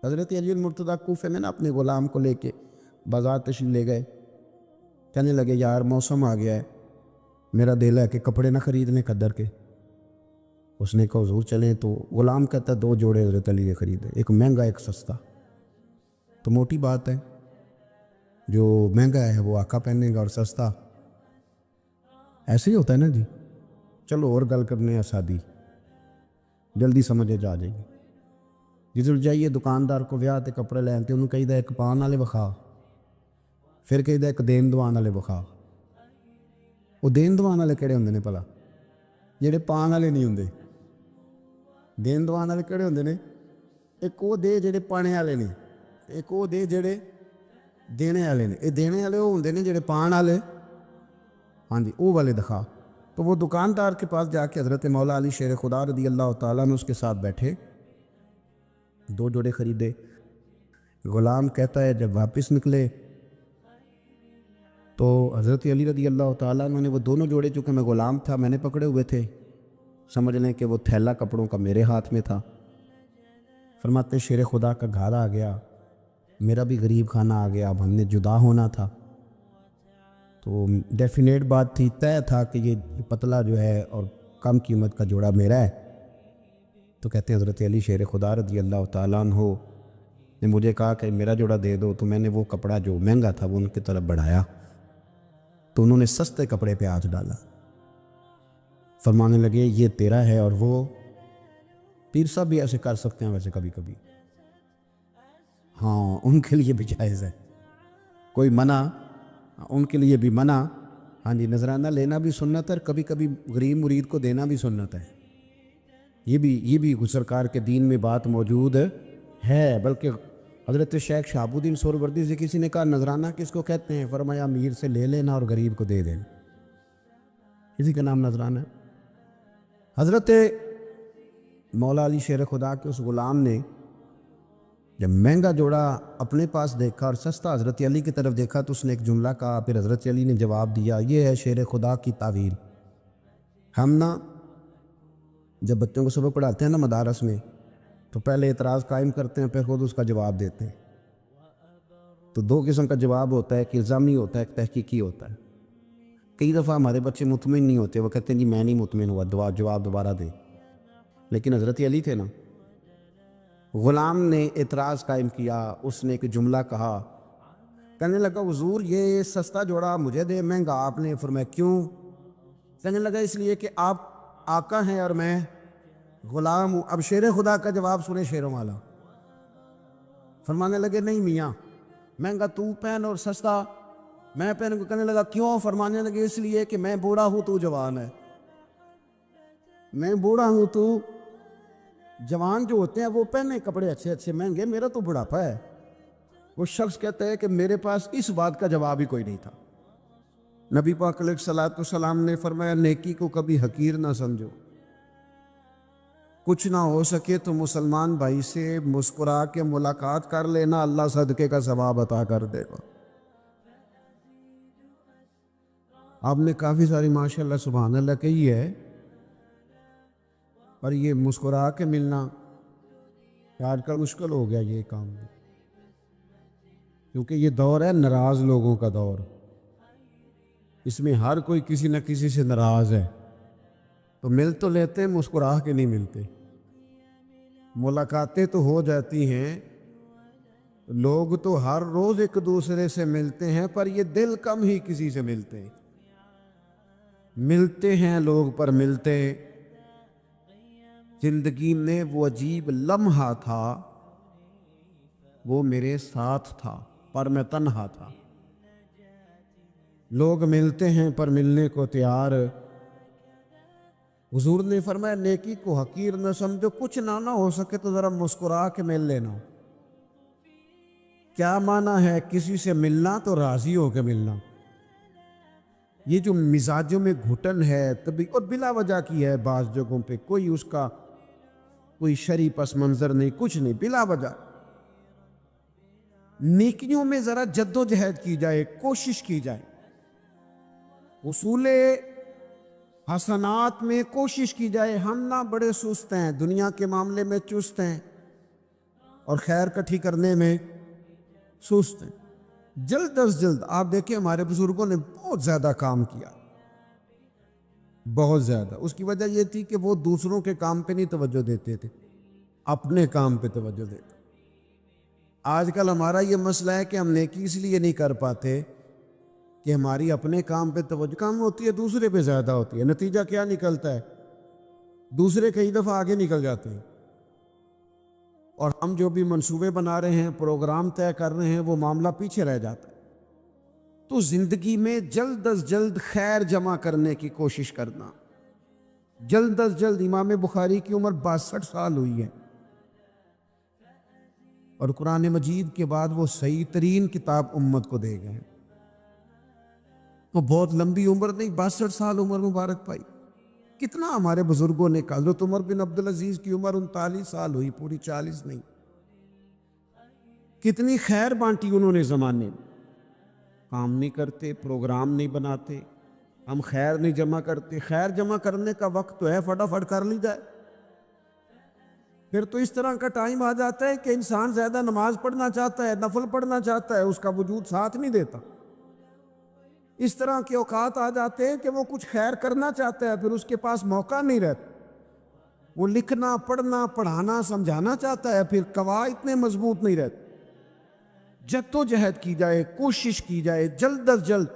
حضرت علی المرتضیٰ کوفے میں نا اپنے غلام کو لے کے بازار تشریف لے گئے. کہنے لگے یار موسم آ گیا ہے, میرا دل ہے کہ کپڑے نہ خریدنے قدر کے. اس نے کہا حضور چلیں. تو غلام کہتا ہے 2 جوڑے حضرت علی نے خریدے, ایک مہنگا ایک سستا. تو موٹی بات ہے, جو مہنگا ہے وہ آقا پہنے گا اور سستا ایسے ہی ہوتا ہے نا جی. چلو اور گل کرنے ہیں سادی, جلدی سمجھے جا جائے گی. جدھر جائیے دکاندار کو ویاہ تے کپڑے لین تے انہوں کہیدا ایک پان والے وکھا, پھر کہیدا ایک دین دوان والے وکھا. وہ دین دوان والے کہڑے ہوندے نے بھلا؟ جڑے پان والے نہیں ہوندے. دین دوان والے کہڑے ہوندے نے؟ ایک وہ دے جڑے پانے والے نے, ایک وہ دے جڑے دینے والے نے. یہ دینے والے وہ ہوندے نے جڑے پان والے, ہاں جی وہ والے دکھا. تو وہ دکاندار کے پاس جا کے حضرت مولا علی شیر خدا رضی اللہ تعالیٰ نے اس کے ساتھ بیٹھے, 2 جوڑے خریدے. غلام کہتا ہے جب واپس نکلے تو حضرت علی رضی اللہ تعالیٰ نے وہ دونوں جوڑے, چونکہ میں غلام تھا میں نے پکڑے ہوئے تھے, سمجھ لیں کہ وہ تھیلا کپڑوں کا میرے ہاتھ میں تھا. فرماتے شیر خدا کا گھر آ گیا, میرا بھی غریب خانہ آ گیا, اب ہم نے جدا ہونا تھا. تو ڈیفینیٹ بات تھی, طے تھا کہ یہ پتلا جو ہے اور کم قیمت کا جوڑا میرا ہے. تو کہتے ہیں حضرت علی شیر خدا رضی اللہ تعالیٰ عنہ نے مجھے کہا کہ میرا جوڑا دے دو. تو میں نے وہ کپڑا جو مہنگا تھا وہ ان کی طرف بڑھایا, تو انہوں نے سستے کپڑے پہ ہاتھ ڈالا. فرمانے لگے یہ تیرا ہے. اور وہ پیر صاحب بھی ایسے کر سکتے ہیں ویسے کبھی کبھی, ہاں ان کے لیے بھی جائز ہے, کوئی منع ان کے لیے بھی منع. ہاں جی نذرانہ لینا بھی سنت ہے, اور کبھی کبھی غریب مرید کو دینا بھی سنت ہے. یہ بھی سرکار کے دین میں بات موجود ہے. بلکہ حضرت شیخ شہاب الدین سہروردی سے کسی نے کہا نذرانہ کس کو کہتے ہیں؟ فرمایا امیر سے لے لینا اور غریب کو دے دینا, اسی کا نام نذرانہ ہے. حضرت مولا علی شیر خدا کے اس غلام نے جب مہنگا جوڑا اپنے پاس دیکھا اور سستا حضرت علی کی طرف دیکھا تو اس نے ایک جملہ کہا. پھر حضرت علی نے جواب دیا, یہ ہے شیر خدا کی تعویل. ہم نا جب بچوں کو سبق پڑھاتے ہیں نا مدارس میں, تو پہلے اعتراض قائم کرتے ہیں, پھر خود اس کا جواب دیتے ہیں. تو 2 قسم کا جواب ہوتا ہے, ایک الزامی ہوتا ہے, ایک تحقیقی ہوتا ہے. کئی دفعہ ہمارے بچے مطمئن نہیں ہوتے, وہ کہتے ہیں جی میں نہیں مطمئن ہوا, جواب دوبارہ دے. لیکن حضرت علی تھے نا, غلام نے اعتراض قائم کیا, اس نے ایک جملہ کہا, کہنے لگا حضور یہ سستا جوڑا مجھے دے, مہنگا آپ نے. فرمایا کیوں؟ کہنے لگا اس لیے کہ آپ آقا ہیں اور میں غلام ہوں. اب شیر خدا کا جواب سنے شیروں والا. فرمانے لگے نہیں میاں, مہنگا تو پہن اور سستا میں پہن. کو کہنے لگا کیوں؟ فرمانے لگے اس لیے کہ میں بوڑھا ہوں تو جوان ہے, میں بوڑھا ہوں تو جوان جو ہوتے ہیں وہ پہنے کپڑے اچھے اچھے مہنگے, میرا تو بڑھاپا ہے. وہ شخص کہتا ہے کہ میرے پاس اس بات کا جواب ہی کوئی نہیں تھا. نبی پاک علیہ الصلوۃ والسلام نے فرمایا نیکی کو کبھی حقیر نہ سمجھو, کچھ نہ ہو سکے تو مسلمان بھائی سے مسکرا کے ملاقات کر لینا, اللہ صدقے کا ثواب عطا کر دے گا. آپ نے کافی ساری ماشاءاللہ سبحان اللہ کہی ہے, پر یہ مسکرا کے ملنا آج کل مشکل ہو گیا یہ کام, کیونکہ یہ دور ہے ناراض لوگوں کا دور. اس میں ہر کوئی کسی نہ کسی سے ناراض ہے, تو مل تو لیتے مسکرا کے نہیں ملتے. ملاقاتیں تو ہو جاتی ہیں, لوگ تو ہر روز ایک دوسرے سے ملتے ہیں, پر یہ دل کم ہی کسی سے ملتے ہیں. ملتے ہیں لوگ پر ملتے. زندگی میں وہ عجیب لمحہ تھا, وہ میرے ساتھ تھا پر میں تنہا تھا. لوگ ملتے ہیں پر ملنے کو تیار. حضور نے فرمایا نیکی کو حقیر نہ سمجھو, کچھ نہ ہو سکے تو ذرا مسکرا کے مل لینا. کیا معنی ہے کسی سے ملنا؟ تو راضی ہو کے ملنا. یہ جو مزاجوں میں گھٹن ہے تبھی اور بلا وجہ کی ہے, بعض جگہوں پہ کوئی اس کا کوئی شرعی پس منظر نہیں, کچھ نہیں, بلا وجہ. نیکیوں میں ذرا جد و جہد کی جائے, کوشش کی جائے. اصول حسنات میں کوشش کی جائے. ہم نہ بڑے سست ہیں, دنیا کے معاملے میں چست ہیں, اور خیر کٹھی کرنے میں سست ہیں. جلد از جلد آپ دیکھیں ہمارے بزرگوں نے بہت زیادہ کام کیا, بہت زیادہ. اس کی وجہ یہ تھی کہ وہ دوسروں کے کام پہ نہیں توجہ دیتے تھے, اپنے کام پہ توجہ دیتے. آج کل ہمارا یہ مسئلہ ہے کہ ہم نیکی اس لیے نہیں کر پاتے کہ ہماری اپنے کام پہ توجہ کم ہوتی ہے, دوسرے پہ زیادہ ہوتی ہے. نتیجہ کیا نکلتا ہے؟ دوسرے کئی دفعہ آگے نکل جاتے ہیں, اور ہم جو بھی منصوبے بنا رہے ہیں, پروگرام طے کر رہے ہیں, وہ معاملہ پیچھے رہ جاتا ہے. تو زندگی میں جلد از جلد خیر جمع کرنے کی کوشش کرنا. جلد از جلد. امام بخاری کی عمر 62 سال ہوئی ہے, اور قرآن مجید کے بعد وہ صحیح ترین کتاب امت کو دے گئے. وہ بہت لمبی عمر نہیں, 62 سال عمر مبارک پائی. کتنا ہمارے بزرگوں نے کہا. حضرت عمر بن عبدالعزیز کی عمر 39 سال ہوئی, پوری 40 نہیں. کتنی خیر بانٹی انہوں نے زمانے میں. کام نہیں کرتے, پروگرام نہیں بناتے, ہم خیر نہیں جمع کرتے. خیر جمع کرنے کا وقت تو ہے, فٹافٹ کر لی جائے. پھر تو اس طرح کا ٹائم آ جاتا ہے کہ انسان زیادہ نماز پڑھنا چاہتا ہے, نفل پڑھنا چاہتا ہے, اس کا وجود ساتھ نہیں دیتا. اس طرح کے اوقات آ جاتے ہیں کہ وہ کچھ خیر کرنا چاہتا ہے, پھر اس کے پاس موقع نہیں رہتا. وہ لکھنا, پڑھنا, پڑھانا, سمجھانا چاہتا ہے, پھر قواعد اتنے مضبوط نہیں رہتے. جد و جہد کی جائے, کوشش کی جائے جلد از جلد.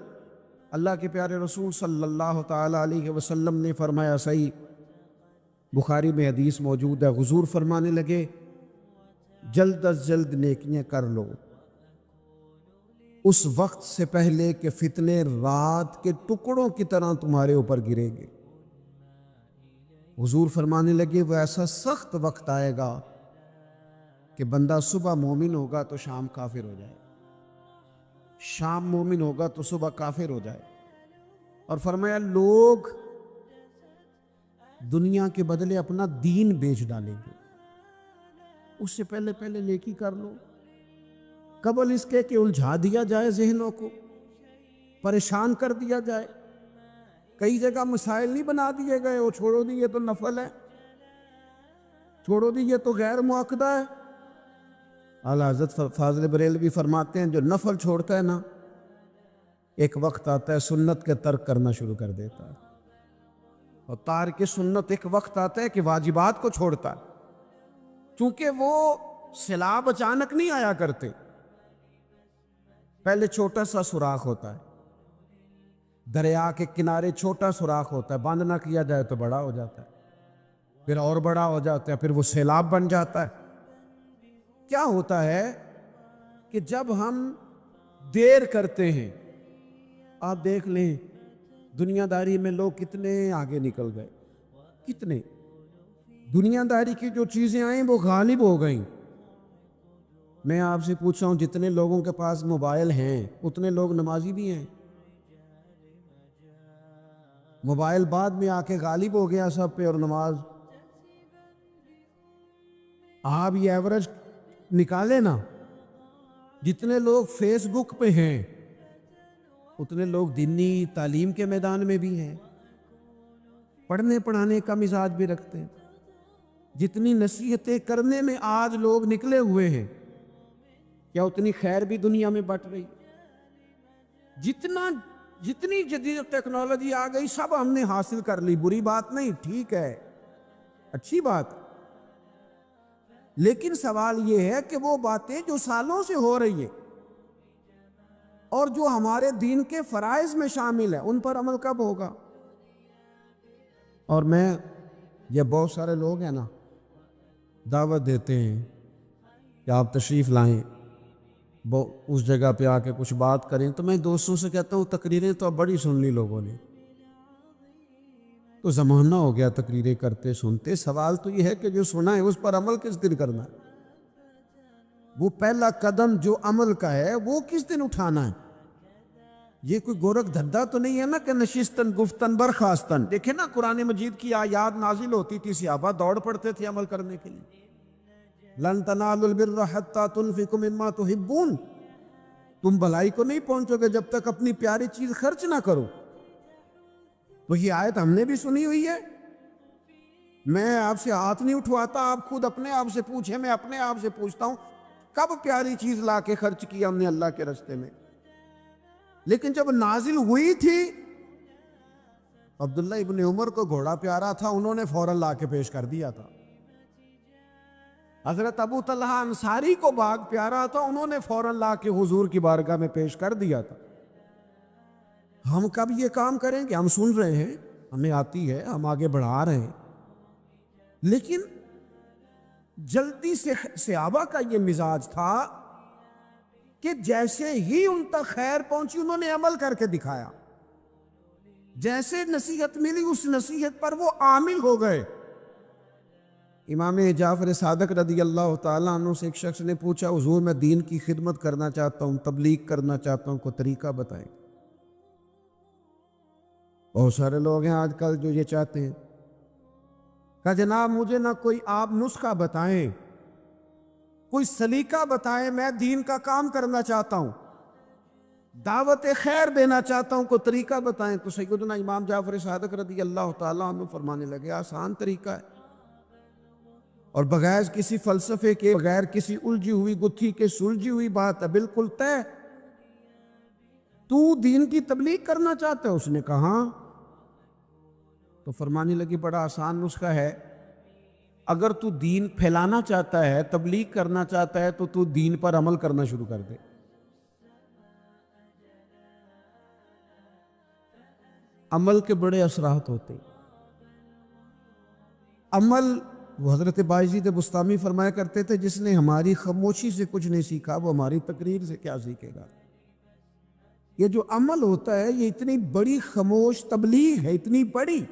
اللہ کے پیارے رسول صلی اللہ تعالی علیہ وسلم نے فرمایا, صحیح بخاری میں حدیث موجود ہے, حضور فرمانے لگے, جلد از جلد نیکیاں کر لو اس وقت سے پہلے کہ فتنے رات کے ٹکڑوں کی طرح تمہارے اوپر گریں گے. حضور فرمانے لگے, وہ ایسا سخت وقت آئے گا کہ بندہ صبح مومن ہوگا تو شام کافر ہو جائے, شام مومن ہوگا تو صبح کافر ہو جائے. اور فرمایا, لوگ دنیا کے بدلے اپنا دین بیچ ڈالیں گے. اس سے پہلے پہلے نیکی کر لو, قبل اس کے کہ الجھا دیا جائے ذہنوں کو, پریشان کر دیا جائے. کئی جگہ مسائل نہیں بنا دیے گئے, وہ چھوڑو دی یہ تو نفل ہے, چھوڑو دی یہ تو غیر معاقدہ ہے. اعلیٰ حضرت فاضل بریلوی فرماتے ہیں, جو نفل چھوڑتا ہے نا, ایک وقت آتا ہے سنت کے ترک کرنا شروع کر دیتا ہے. اور تارک سنت ایک وقت آتا ہے کہ واجبات کو چھوڑتا ہے. چونکہ وہ سیلاب اچانک نہیں آیا کرتے, پہلے چھوٹا سا سوراخ ہوتا ہے, دریا کے کنارے چھوٹا سوراخ ہوتا ہے, بند نہ کیا جائے تو بڑا ہو جاتا ہے, پھر اور بڑا ہو جاتا ہے, پھر وہ سیلاب بن جاتا ہے. کیا ہوتا ہے کہ جب ہم دیر کرتے ہیں, آپ دیکھ لیں دنیا داری میں لوگ کتنے آگے نکل گئے, کتنے. دنیا داری کی جو چیزیں آئیں وہ غالب ہو گئیں. میں آپ سے پوچھ رہا ہوں, جتنے لوگوں کے پاس موبائل ہیں اتنے لوگ نمازی بھی ہیں. موبائل بعد میں آ کے غالب ہو گیا سب پہ, اور نماز. آپ یہ ایوریج نکالے نا, جتنے لوگ فیس بک پہ ہیں اتنے لوگ دینی تعلیم کے میدان میں بھی ہیں, پڑھنے پڑھانے کا مزاج بھی رکھتے ہیں. جتنی نصیحتیں کرنے میں آج لوگ نکلے ہوئے ہیں, کیا اتنی خیر بھی دنیا میں بٹ رہی؟ جتنی جدید ٹیکنالوجی آ گئی سب ہم نے حاصل کر لی, بری بات نہیں, ٹھیک ہے, اچھی بات. لیکن سوال یہ ہے کہ وہ باتیں جو سالوں سے ہو رہی ہیں اور جو ہمارے دین کے فرائض میں شامل ہیں, ان پر عمل کب ہوگا؟ اور میں یہ بہت سارے لوگ ہیں نا, دعوت دیتے ہیں کہ آپ تشریف لائیں, اس جگہ پہ آ کے کچھ بات کریں, تو میں دوستوں سے کہتا ہوں تقریریں تو اب بڑی سن لی لوگوں نے, تو زمانہ ہو گیا تقریریں کرتے سنتے. سوال تو یہ ہے کہ جو سنا ہے اس پر عمل کس دن کرنا ہے؟ وہ پہلا قدم جو عمل کا ہے وہ کس دن اٹھانا ہے؟ یہ کوئی گورکھ دھندا تو نہیں ہے نا کہ نشستن گفتن برخاستن. دیکھیں نا قرآن مجید کی آیات نازل ہوتی تھی, صحابہ دوڑ پڑتے تھے عمل کرنے کے لیے. لن تنالوا البر حتى تنفقوا مما تحبون, تم بھلائی کو نہیں پہنچو گے جب تک اپنی پیاری چیز خرچ نہ کرو. تو یہ آیت ہم نے بھی سنی ہوئی ہے, میں آپ سے ہاتھ نہیں اٹھواتا، آپ خود اپنے آپ سے پوچھیں، میں اپنے آپ سے پوچھتا ہوں کب پیاری چیز لا کے خرچ کیا ہم نے اللہ کے راستے میں؟ لیکن جب نازل ہوئی تھی، عبداللہ ابن عمر کو گھوڑا پیارا تھا، انہوں نے فوراً لا کے پیش کر دیا تھا۔ حضرت ابو طلحہ انصاری کو باغ پیارا تھا، انہوں نے فوراً لا کے حضور کی بارگاہ میں پیش کر دیا تھا۔ ہم کب یہ کام کریں گے؟ ہم سن رہے ہیں، ہمیں آتی ہے، ہم آگے بڑھا رہے ہیں، لیکن جلدی سے صحابہ کا یہ مزاج تھا کہ جیسے ہی ان تک خیر پہنچی انہوں نے عمل کر کے دکھایا، جیسے نصیحت ملی اس نصیحت پر وہ عامل ہو گئے۔ امام جعفر صادق رضی اللہ تعالیٰ عنہ سے ایک شخص نے پوچھا، حضور میں دین کی خدمت کرنا چاہتا ہوں، تبلیغ کرنا چاہتا ہوں، کوئی طریقہ بتائیں۔ بہت سارے لوگ ہیں آج کل جو یہ چاہتے ہیں، کہا جناب مجھے نہ کوئی آپ نسخہ بتائیں، کوئی سلیقہ بتائیں، میں دین کا کام کرنا چاہتا ہوں، دعوت خیر دینا چاہتا ہوں، کوئی طریقہ بتائیں۔ تو سیدنا امام جعفر صادق رضی اللہ تعالیٰ عنہ فرمانے لگے، آسان طریقہ ہے، اور بغیر کسی فلسفے کے، بغیر کسی الجھی ہوئی گتھی کے، سلجھی ہوئی بات ہے، بالکل طے۔ تو دین کی تبلیغ کرنا چاہتا ہے؟ اس نے کہا ہاں۔ تو فرمانے لگی بڑا آسان نسخہ ہے، اگر تو دین پھیلانا چاہتا ہے، تبلیغ کرنا چاہتا ہے، تو دین پر عمل کرنا شروع کر دے۔ عمل کے بڑے اثرات ہوتے ہیں۔ عمل، وہ حضرت بایزید بسطامی فرمایا کرتے تھے، جس نے ہماری خاموشی سے کچھ نہیں سیکھا وہ ہماری تقریر سے کیا سیکھے گا۔ یہ جو عمل ہوتا ہے یہ اتنی بڑی خاموش تبلیغ ہے، اتنی بڑی۔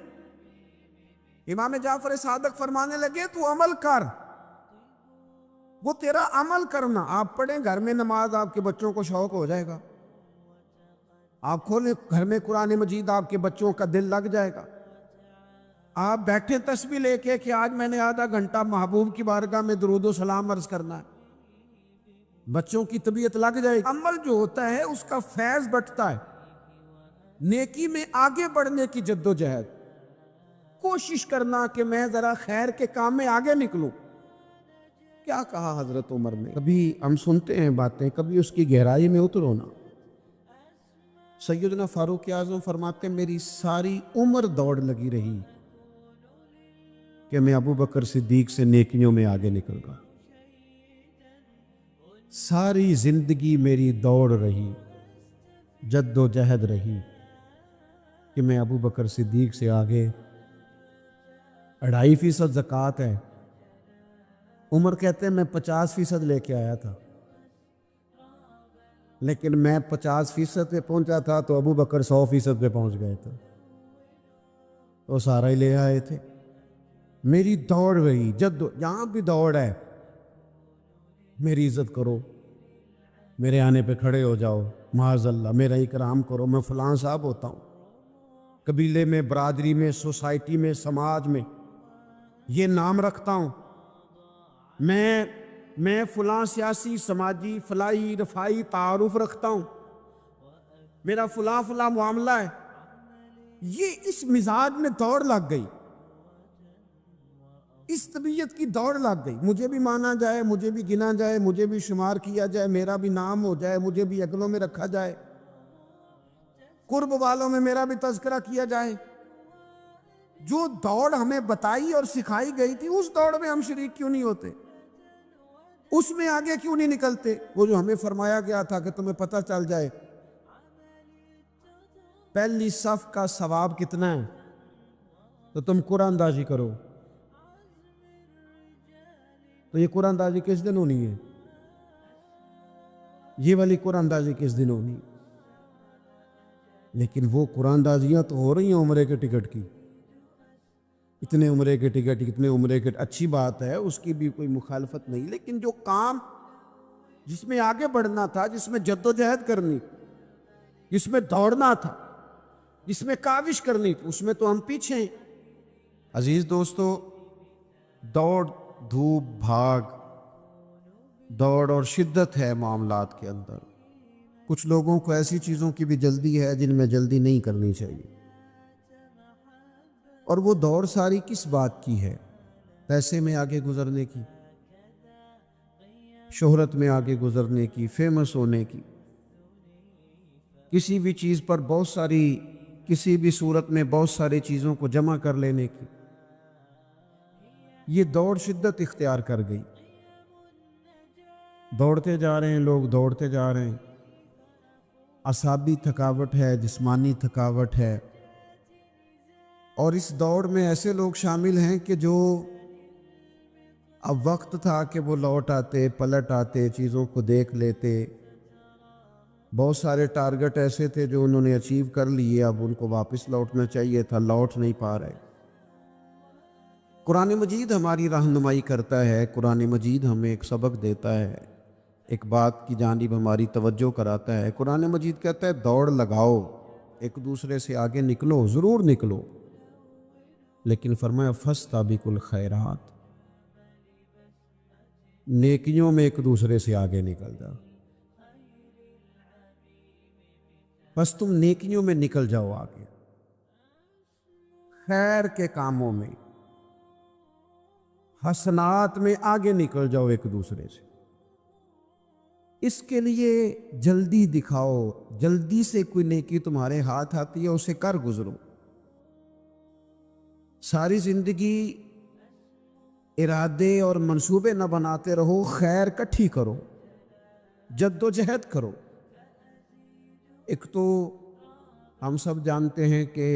امام جعفر صادق فرمانے لگے تو عمل کر، وہ تیرا عمل کرنا۔ آپ پڑھیں گھر میں نماز، آپ کے بچوں کو شوق ہو جائے گا، آپ کھولیں گھر میں قرآن مجید، آپ کے بچوں کا دل لگ جائے گا۔ آپ بیٹھے تسبیح لے کے کہ آج میں نے آدھا گھنٹہ محبوب کی بارگاہ میں درود و سلام عرض کرنا ہے، بچوں کی طبیعت لگ جائے گی۔ عمل جو ہوتا ہے اس کا فیض بٹتا ہے، نیکی میں آگے بڑھنے کی جد و جہد، کوشش کرنا کہ میں ذرا خیر کے کام میں آگے نکلوں۔ کیا کہا حضرت عمر نے؟ کبھی ہم سنتے ہیں باتیں، کبھی اس کی گہرائی میں اترو نا۔ سیدنا فاروق اعظم فرماتے ہیں میری ساری عمر دوڑ لگی رہی کہ میں ابو بکر صدیق سے نیکیوں میں آگے نکل گا، ساری زندگی میری دوڑ رہی، جد و جہد رہی کہ میں ابو بکر صدیق سے آگے۔ 2.5% زکوٰۃ ہے، عمر کہتے ہیں میں 50% لے کے آیا تھا، لیکن میں 50% پہ پہنچا تھا تو ابو بکر 100% پہ پہنچ گئے تھے، وہ سارا ہی لے آئے تھے۔ میری دوڑ رہی، یہاں بھی دوڑ ہے، میری عزت کرو، میرے آنے پہ کھڑے ہو جاؤ، معاذ اللہ میرا اکرام کرو، میں فلاں صاحب ہوتا ہوں، قبیلے میں، برادری میں، سوسائٹی میں، سماج میں یہ نام رکھتا ہوں، میں فلاں سیاسی، سماجی، فلاحی، رفائی تعارف رکھتا ہوں، میرا فلاں معاملہ ہے۔ یہ اس مزاج میں دوڑ لگ گئی، اس طبیعت کی دوڑ لگ گئی، مجھے بھی مانا جائے، مجھے بھی گنا جائے، مجھے بھی شمار کیا جائے، میرا بھی نام ہو جائے، مجھے بھی اگلوں میں رکھا جائے، قرب والوں میں میرا بھی تذکرہ کیا جائے۔ جو دوڑ ہمیں بتائی اور سکھائی گئی تھی اس دوڑ میں ہم شریک کیوں نہیں ہوتے؟ اس میں آگے کیوں نہیں نکلتے؟ وہ جو ہمیں فرمایا گیا تھا کہ تمہیں پتہ چل جائے پہلی صف کا ثواب کتنا ہے تو تم قرآن اندازی کرو، تو یہ قرآن اندازی کس دن ہونی ہے؟ یہ والی قرآن اندازی کس دن ہونی؟ لیکن وہ قرآن اندازیاں تو ہو رہی ہیں عمرے کے ٹکٹ کی، اتنے عمرے کے ٹکٹ، اتنے عمرے کے، اچھی بات ہے، اس کی بھی کوئی مخالفت نہیں، لیکن جو کام جس میں آگے بڑھنا تھا، جس میں جد و جہد کرنی، جس میں دوڑنا تھا، جس میں کاوش کرنی تھی، اس میں تو ہم پیچھے ہیں۔ عزیز دوستو، دوڑ دھوپ بھاگ، دوڑ اور شدت ہے معاملات کے اندر۔ کچھ لوگوں کو ایسی چیزوں کی بھی جلدی ہے جن میں جلدی نہیں کرنی چاہیے، اور وہ دوڑ ساری کس بات کی ہے؟ پیسے میں آگے گزرنے کی، شہرت میں آگے گزرنے کی، فیمس ہونے کی، کسی بھی چیز پر بہت ساری، کسی بھی صورت میں بہت ساری چیزوں کو جمع کر لینے کی۔ یہ دوڑ شدت اختیار کر گئی، دوڑتے جا رہے ہیں لوگ، دوڑتے جا رہے ہیں، اعصابی تھکاوٹ ہے، جسمانی تھکاوٹ ہے، اور اس دوڑ میں ایسے لوگ شامل ہیں کہ جو اب وقت تھا کہ وہ لوٹ آتے، پلٹ آتے، چیزوں کو دیکھ لیتے، بہت سارے ٹارگٹ ایسے تھے جو انہوں نے اچیو کر لیے، اب ان کو واپس لوٹنا چاہیے تھا، لوٹ نہیں پا رہے۔ قرآن مجید ہماری رہنمائی کرتا ہے، قرآن مجید ہمیں ایک سبق دیتا ہے، ایک بات کی جانب ہماری توجہ کراتا ہے۔ قرآن مجید کہتا ہے دوڑ لگاؤ، ایک دوسرے سے آگے نکلو، ضرور نکلو، لیکن فرمایا فاستبقوا الخیرات، نیکیوں میں ایک دوسرے سے آگے نکل جاؤ، بس تم نیکیوں میں نکل جاؤ آگے، خیر کے کاموں میں، حسنات میں آگے نکل جاؤ ایک دوسرے سے۔ اس کے لیے جلدی دکھاؤ، جلدی سے کوئی نیکی تمہارے ہاتھ آتی ہے اسے کر گزرو۔ ساری زندگی ارادے اور منصوبے نہ بناتے رہو، خیر کٹھی کرو، جد و جہد کرو۔ ایک تو ہم سب جانتے ہیں کہ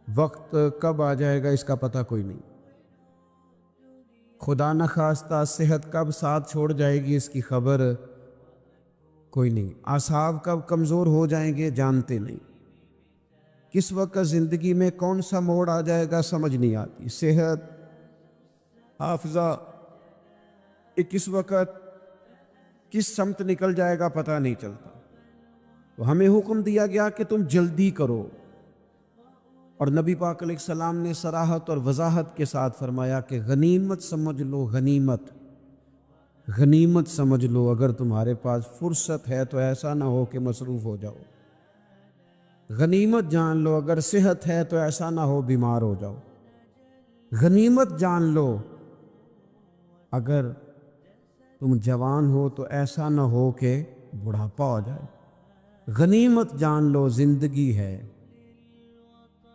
وقت کب آ جائے گا اس کا پتہ کوئی نہیں، خدا نخواستہ صحت کب ساتھ چھوڑ جائے گی اس کی خبر کوئی نہیں، اعصاب کب کمزور ہو جائیں گے جانتے نہیں، کس وقت زندگی میں کون سا موڑ آ جائے گا سمجھ نہیں آتی، صحت، حافظہ کس وقت کس سمت نکل جائے گا پتہ نہیں چلتا۔ تو ہمیں حکم دیا گیا کہ تم جلدی کرو، اور نبی پاک علیہ السلام نے صراحت اور وضاحت کے ساتھ فرمایا کہ غنیمت سمجھ لو، غنیمت، غنیمت سمجھ لو، اگر تمہارے پاس فرصت ہے تو ایسا نہ ہو کہ مصروف ہو جاؤ، غنیمت جان لو، اگر صحت ہے تو ایسا نہ ہو بیمار ہو جاؤ، غنیمت جان لو، اگر تم جوان ہو تو ایسا نہ ہو کہ بڑھاپا ہو جائے، غنیمت جان لو زندگی ہے،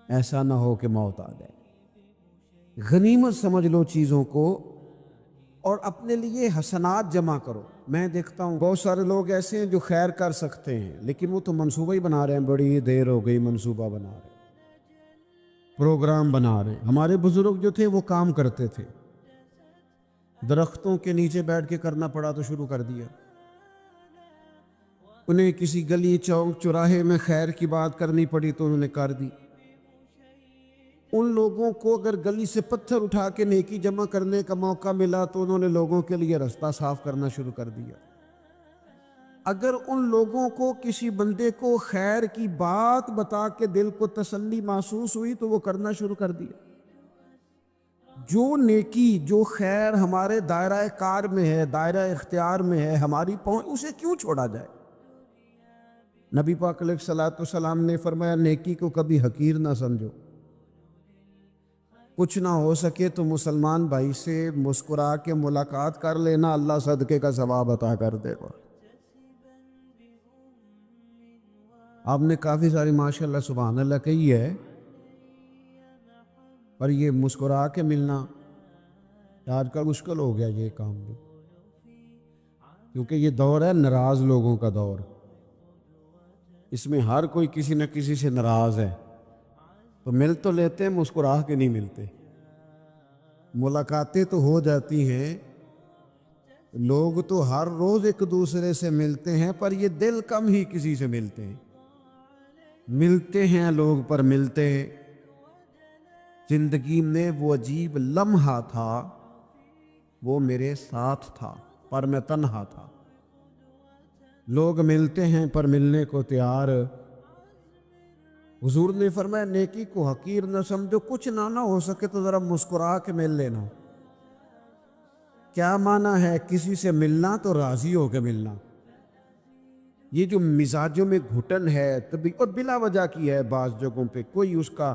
ایسا نہ ہو کہ موت آ جائے۔ غنیمت سمجھ لو چیزوں کو، اور اپنے لیے حسنات جمع کرو۔ میں دیکھتا ہوں بہت سارے لوگ ایسے ہیں جو خیر کر سکتے ہیں لیکن وہ تو منصوبہ ہی بنا رہے ہیں، بڑی دیر ہو گئی منصوبہ بنا رہے ہیں، پروگرام بنا رہے ہیں۔ ہمارے بزرگ جو تھے وہ کام کرتے تھے، درختوں کے نیچے بیٹھ کے کرنا پڑا تو شروع کر دیا، انہیں کسی گلی چوک چوراہے میں خیر کی بات کرنی پڑی تو انہوں نے کر دی۔ ان لوگوں کو اگر گلی سے پتھر اٹھا کے نیکی جمع کرنے کا موقع ملا تو انہوں نے لوگوں کے لیے رستہ صاف کرنا شروع کر دیا۔ اگر ان لوگوں کو کسی بندے کو خیر کی بات بتا کے دل کو تسلی محسوس ہوئی تو وہ کرنا شروع کر دیا۔ جو نیکی، جو خیر ہمارے دائرہ کار میں ہے، دائرہ اختیار میں ہے، ہماری پہنچ، اسے کیوں چھوڑا جائے؟ نبی پاک علیہ الصلوۃ والسلام نے فرمایا نیکی کو کبھی حقیر نہ سمجھو، کچھ نہ ہو سکے تو مسلمان بھائی سے مسکرا کے ملاقات کر لینا، اللہ صدقے کا ثواب عطا کر دے گا۔ آپ نے کافی ساری ماشاءاللہ سبحان اللہ کہی ہے، پر یہ مسکرا کے ملنا آج کل مشکل ہو گیا یہ کام بھی، کیونکہ یہ دور ہے ناراض لوگوں کا دور، اس میں ہر کوئی کسی نہ کسی سے ناراض ہے، تو مل تو لیتے ہیں، مسکرا کے نہیں ملتے۔ ملاقاتیں تو ہو جاتی ہیں، لوگ تو ہر روز ایک دوسرے سے ملتے ہیں، پر یہ دل کم ہی کسی سے ملتے ہیں، ملتے ہیں لوگ پر ملتے ہیں۔ زندگی میں وہ عجیب لمحہ تھا، وہ میرے ساتھ تھا پر میں تنہا تھا۔ لوگ ملتے ہیں پر ملنے کو تیار۔ حضور نے فرمایا نیکی کو حقیر نہ سمجھو، کچھ نہ ہو سکے تو ذرا مسکرا کے مل لینا۔ کیا معنی ہے کسی سے ملنا؟ تو راضی ہو کے ملنا۔ یہ جو مزاجوں میں گھٹن ہے طبی اور بلا وجہ کی ہے، بعض جگہوں پہ کوئی اس کا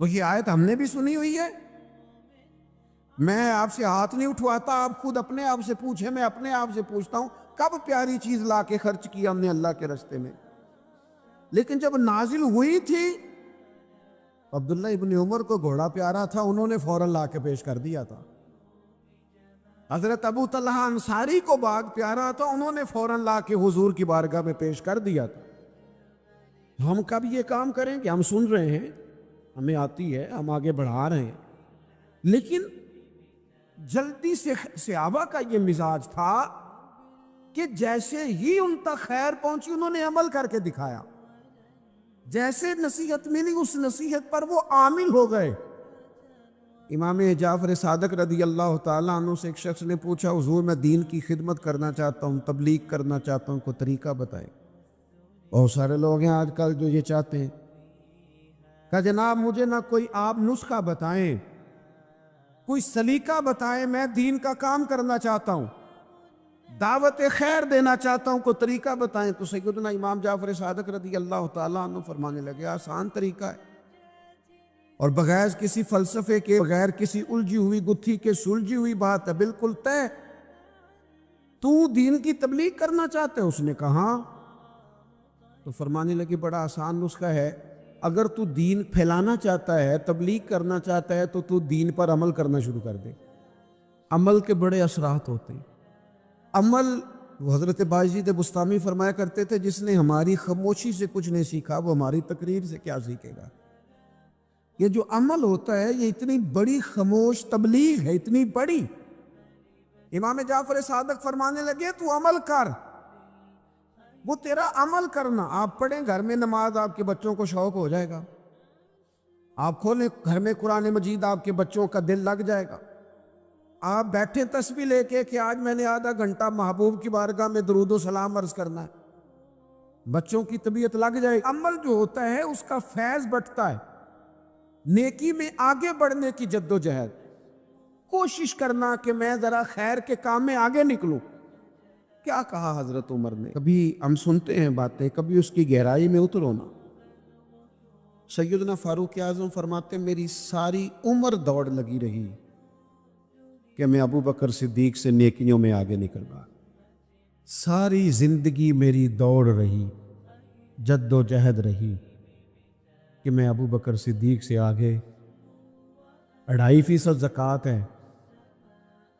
تو یہ آیت ہم نے بھی سنی ہوئی ہے. میں آپ سے ہاتھ نہیں اٹھواتا, آپ خود اپنے آپ سے پوچھیں, میں اپنے آپ سے پوچھتا ہوں کب پیاری چیز لا کے خرچ کیا ہم نے اللہ کے راستے میں. لیکن جب نازل ہوئی تھی, عبداللہ ابن عمر کو گھوڑا پیارا تھا, انہوں نے فوراً لا کے پیش کر دیا تھا. حضرت ابو طلحہ انصاری کو باغ پیارا تھا, انہوں نے فوراً لا کے حضور کی بارگاہ میں پیش کر دیا تھا. ہم کب یہ کام کریں کہ ہم سن رہے ہیں, ہمیں آتی ہے, ہم آگے بڑھا رہے ہیں, لیکن جلدی سے صحابہ کا یہ مزاج تھا کہ جیسے ہی ان تک خیر پہنچی انہوں نے عمل کر کے دکھایا. جیسے نصیحت ملی اس نصیحت پر وہ عامل ہو گئے. امام جعفر صادق رضی اللہ تعالیٰ عنہ سے ایک شخص نے پوچھا, حضور میں دین کی خدمت کرنا چاہتا ہوں, تبلیغ کرنا چاہتا ہوں, کوئی طریقہ بتائیں. بہت سارے لوگ ہیں آج کل جو یہ چاہتے ہیں. کہا جناب مجھے نہ کوئی آپ نسخہ بتائیں, کوئی سلیقہ بتائیں, میں دین کا کام کرنا چاہتا ہوں, دعوت خیر دینا چاہتا ہوں, کوئی طریقہ بتائیں. تو سیدنا امام جعفر صادق رضی اللہ تعالیٰ عنہ فرمانے لگے, آسان طریقہ ہے, اور بغیر کسی فلسفے کے, بغیر کسی الجھی ہوئی گتھی کے, سلجھی ہوئی بات ہے, بالکل طے. تو دین کی تبلیغ کرنا چاہتے ہے؟ اس نے کہا. تو فرمانے لگے بڑا آسان نسخہ ہے, اگر تو دین پھیلانا چاہتا ہے, تبلیغ کرنا چاہتا ہے, تو دین پر عمل کرنا شروع کر دے. عمل کے بڑے اثرات ہوتے ہیں. عمل, وہ حضرت باجید بستامی فرمایا کرتے تھے, جس نے ہماری خاموشی سے کچھ نہیں سیکھا وہ ہماری تقریر سے کیا سیکھے گا. یہ جو عمل ہوتا ہے یہ اتنی بڑی خاموش تبلیغ ہے, اتنی بڑی. امام جعفر صادق فرمانے لگے تو عمل کر, وہ تیرا عمل کرنا. آپ پڑھیں گھر میں نماز, آپ کے بچوں کو شوق ہو جائے گا. آپ کھولیں گھر میں قرآن مجید, آپ کے بچوں کا دل لگ جائے گا. آپ بیٹھیں تسبیح لے کے کہ آج میں نے آدھا گھنٹہ محبوب کی بارگاہ میں درود و سلام عرض کرنا ہے, بچوں کی طبیعت لگ جائے. عمل جو ہوتا ہے اس کا فیض بٹتا ہے. نیکی میں آگے بڑھنے کی جد و جہد, کوشش کرنا کہ میں ذرا خیر کے کام میں آگے نکلوں. کیا کہا حضرت عمر نے, کبھی ہم سنتے ہیں باتیں, کبھی اس کی گہرائی میں اترو نا. سیدنا فاروق اعظم فرماتے میری ساری عمر دوڑ لگی رہی کہ میں ابو بکر صدیق سے نیکیوں میں آگے نکل گا. ساری زندگی میری دوڑ رہی, جد و جہد رہی کہ میں ابو بکر صدیق سے آگے. 2.5% زکوٰۃ ہے.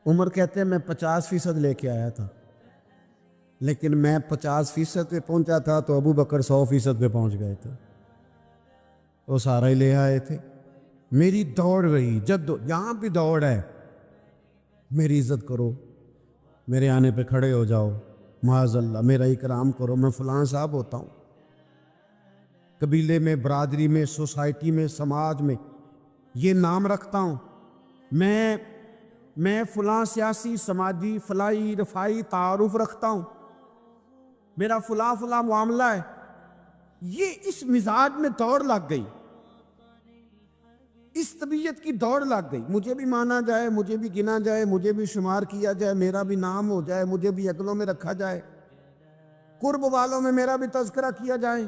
عمر کہتے ہیں میں 50% لے کے آیا تھا, لیکن میں 50% پہ پہنچا تھا تو ابو بکر 100% پہ پہنچ گئے تھے, وہ سارا ہی لے آئے تھے. میری دوڑ رہی, یہاں بھی دوڑ ہے. میری عزت کرو, میرے آنے پہ کھڑے ہو جاؤ, معاذ اللہ میرا اکرام کرو, میں فلاں صاحب ہوتا ہوں. قبیلے میں, برادری میں, سوسائٹی میں, سماج میں یہ نام رکھتا ہوں, میں فلاں سیاسی, سماجی, فلاحی, رفائی تعارف رکھتا ہوں, میرا فلاں معاملہ ہے. یہ اس مزاج میں دوڑ لگ گئی, اس طبیعت کی دوڑ لگ گئی. مجھے بھی مانا جائے, مجھے بھی گنا جائے, مجھے بھی شمار کیا جائے, میرا بھی نام ہو جائے, مجھے بھی عدلوں میں رکھا جائے, قرب والوں میں میرا بھی تذکرہ کیا جائے.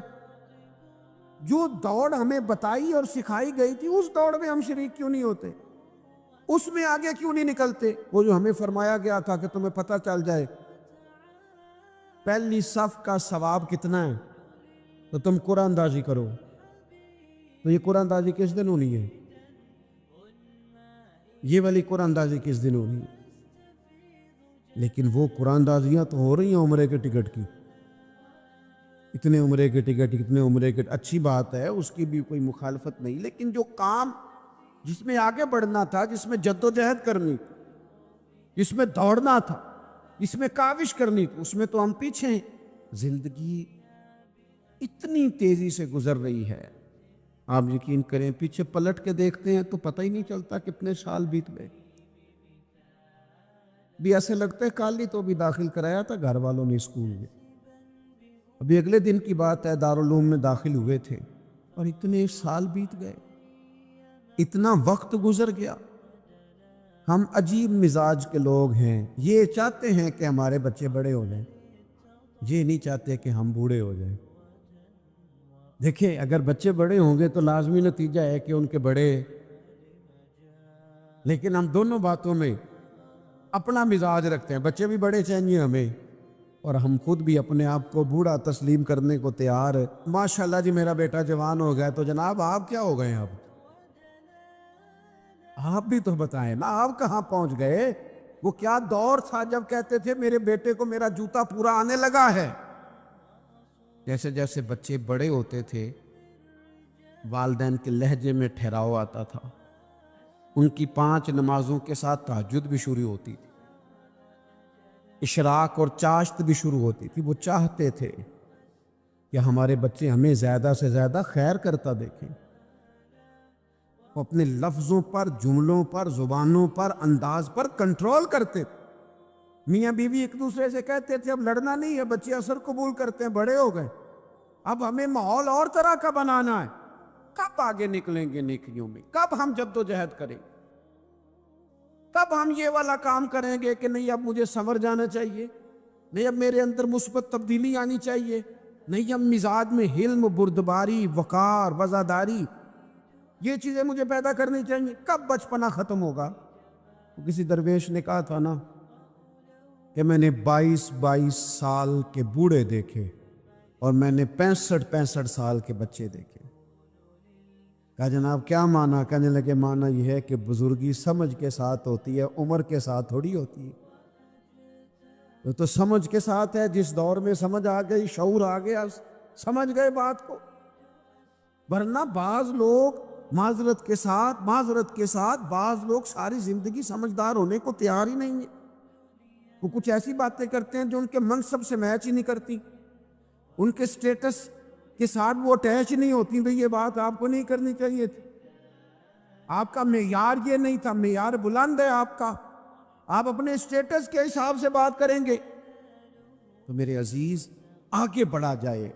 جو دوڑ ہمیں بتائی اور سکھائی گئی تھی اس دوڑ میں ہم شریک کیوں نہیں ہوتے, اس میں آگے کیوں نہیں نکلتے. وہ جو ہمیں فرمایا گیا تھا کہ تمہیں پتہ چل جائے پہلی صف کا ثواب کتنا ہے تو تم قرآن اندازی کرو. تو یہ قرآن اندازی کس دن ہونی ہے, یہ والی قرآن اندازی کس دن ہونی ہے. لیکن وہ قرآن اندازیاں تو ہو رہی ہیں عمرے کے ٹکٹ کی, اتنے عمرے کے ٹکٹ, اتنے عمرے کے, اچھی بات ہے, اس کی بھی کوئی مخالفت نہیں. لیکن جو کام جس میں آگے بڑھنا تھا, جس میں جد و جہد کرنی تھی, جس میں دوڑنا تھا, جس میں کاوش کرنی تھی, اس میں تو ہم پیچھے ہیں. زندگی اتنی تیزی سے گزر رہی ہے, آپ یقین کریں پیچھے پلٹ کے دیکھتے ہیں تو پتہ ہی نہیں چلتا کتنے سال بیت گئے. بھی ایسے لگتا ہے کل ہی تو بھی داخل کرایا تھا گھر والوں نے اسکول میں, ابھی اگلے دن کی بات ہے دارالعلوم میں داخل ہوئے تھے اور اتنے سال بیت گئے, اتنا وقت گزر گیا. ہم عجیب مزاج کے لوگ ہیں, یہ چاہتے ہیں کہ ہمارے بچے بڑے ہو جائیں, یہ نہیں چاہتے کہ ہم بوڑھے ہو جائیں. دیکھیں اگر بچے بڑے ہوں گے تو لازمی نتیجہ ہے کہ ان کے بڑے، لیکن ہم دونوں باتوں میں اپنا مزاج رکھتے ہیں، بچے بھی بڑے چاہیے ہمیں اور ہم خود بھی اپنے آپ کو بوڑھا تسلیم کرنے کو تیار ہے۔ ماشاءاللہ جی میرا بیٹا جوان ہو گیا، تو جناب آپ کیا ہو گئے؟ اب آپ بھی تو بتائیں نا، آپ کہاں پہنچ گئے؟ وہ کیا دور تھا جب کہتے تھے میرے بیٹے کو میرا جوتا پورا آنے لگا ہے۔ جیسے جیسے بچے بڑے ہوتے تھے والدین کے لہجے میں ٹھہراؤ آتا تھا، ان کی 5 نمازوں کے ساتھ تہجد بھی شروع ہوتی تھی، اشراق اور چاشت بھی شروع ہوتی تھی۔ وہ چاہتے تھے کہ ہمارے بچے ہمیں زیادہ سے زیادہ خیر کرتا دیکھیں۔ وہ اپنے لفظوں پر، جملوں پر، زبانوں پر، انداز پر کنٹرول کرتے تھے۔ میاں بیوی ایک دوسرے سے کہتے تھے اب لڑنا نہیں ہے، بچے اثر قبول کرتے ہیں، بڑے ہو گئے، اب ہمیں ماحول اور طرح کا بنانا ہے۔ کب آگے نکلیں گے نیکیوں میں؟ کب ہم جد و جہد کریں گے؟ کب ہم یہ والا کام کریں گے کہ نہیں اب مجھے سنور جانا چاہیے، نہیں اب میرے اندر مثبت تبدیلی آنی چاہیے، نہیں اب مزاج میں حلم، بردباری، وقار، وفاداری، یہ چیزیں مجھے پیدا کرنی چاہیے؟ کب بچپنا ختم ہوگا؟ کسی درویش نے کہا تھا نا کہ میں نے 22 سال کے بوڑھے دیکھے اور میں نے 65 سال کے بچے دیکھے۔ کہا جناب کیا معنی؟ کہنے لگے معنی یہ ہے کہ بزرگی سمجھ کے ساتھ ہوتی ہے، عمر کے ساتھ تھوڑی ہوتی ہے۔ تو سمجھ کے ساتھ ہے، جس دور میں سمجھ آ گئی، شعور آ گیا، سمجھ گئے بات کو۔ ورنہ بعض لوگ معذرت کے ساتھ بعض لوگ ساری زندگی سمجھدار ہونے کو تیار ہی نہیں ہیں۔ وہ کچھ ایسی باتیں کرتے ہیں جو ان کے منصب سے میچ ہی نہیں کرتی، ان کے سٹیٹس کے ساتھ وہ اٹیچ نہیں ہوتی۔ بھئی یہ بات آپ کو نہیں کرنی چاہیے تھی، آپ کا معیار یہ نہیں تھا، معیار بلند ہے آپ کا، آپ اپنے سٹیٹس کے حساب سے بات کریں گے۔ تو میرے عزیز آگے بڑھا جائے،